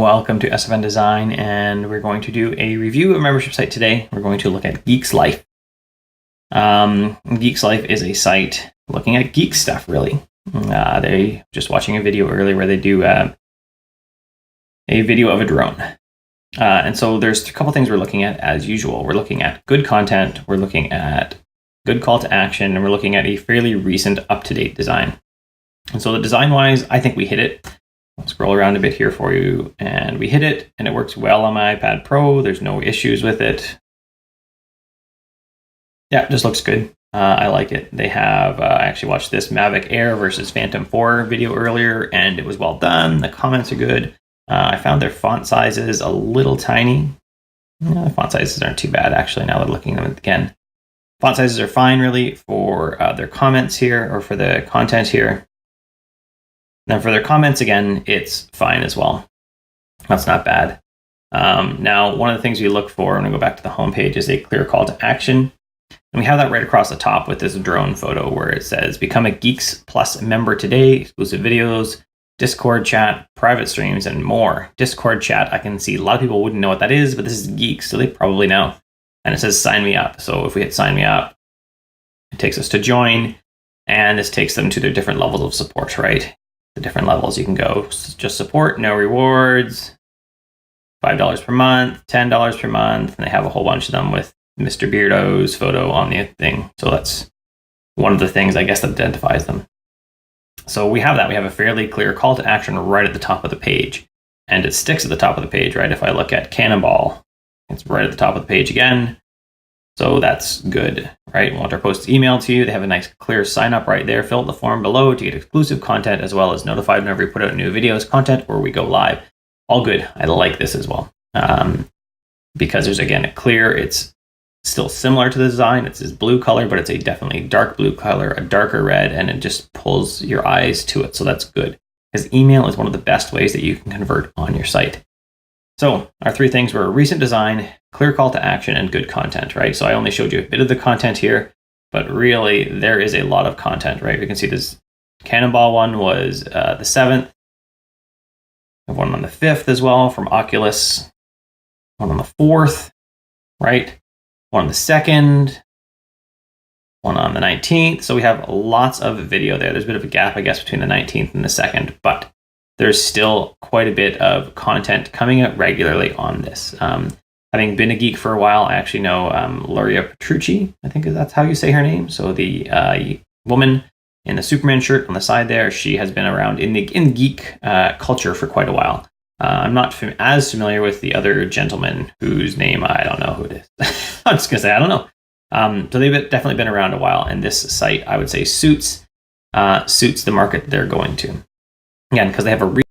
Welcome to SFN Design, and we're going to do a review of a membership site today. We're going to look at Geeks Life. Geeks Life is a site looking at geek stuff, really. They just watching a video earlier where they do a video of a drone. And so there's a couple things we're looking at as usual. We're looking at good content, we're looking at good call to action, and we're looking at a fairly recent up-to-date design. And so the design-wise, I think we hit it. I'll scroll around a bit here for you, and we hit it, and it works well on my iPad Pro. There's no issues with it. Yeah, it just looks good. I like it. They have, I actually watched this Mavic Air versus Phantom 4 video earlier, and it was well done. The comments are good. I found their font sizes a little tiny. The font sizes aren't too bad, actually, now that I'm looking at them again. Font sizes are fine, really, for their comments here, or for the content here. Then for their comments, again, it's fine as well. That's not bad. Now, one of the things we look for when we go back to the homepage is a clear call to action. And we have that right across the top with this drone photo where it says, become a Geeks Plus member today, exclusive videos, Discord chat, private streams, and more. Discord chat, I can see a lot of people wouldn't know what that is, but this is Geeks, so they probably know. And it says sign me up. So if we hit sign me up, it takes us to join, and this takes them to their different levels of support, right? The different levels you can go. Just support, no rewards, $5 per month, $10 per month, and they have a whole bunch of them with Mr. Beardo's photo on the thing. So that's one of the things, I guess, that identifies them. So we have that. We have a fairly clear call to action right at the top of the page, and it sticks at the top of the page, right? If I look at Cannonball, it's right at the top of the page again. So that's good, right? We want our posts emailed to you. They have a nice clear sign up right there. Fill out the form below to get exclusive content, as well as notified whenever we put out new videos, content, or we go live. All good. I like this as well. Because there's, again, a clear, it's still similar to the design. It's this blue color, but it's a definitely dark blue color, a darker red, and it just pulls your eyes to it. So that's good, because email is one of the best ways that you can convert on your site. So our three things were recent design, clear call to action, and good content, right? So I only showed you a bit of the content here, but really there is a lot of content, right? We can see this Cannonball one was the 7th. We have one on the 5th as well from Oculus. One on the 4th, right? One on the 2nd. One on the 19th. So we have lots of video there. There's a bit of a gap, I guess, between the 19th and the 2nd, but there's still quite a bit of content coming out regularly on this. Having been a geek for a while, I actually know Luria Petrucci, I think that's how you say her name. So the woman in the Superman shirt on the side there, she has been around in the geek culture for quite a while. I'm not as familiar with the other gentleman whose name I don't know who it is. I'm just going to say I don't know. So they've definitely been around a while, and this site, I would say, suits the market they're going to. Again, because they have a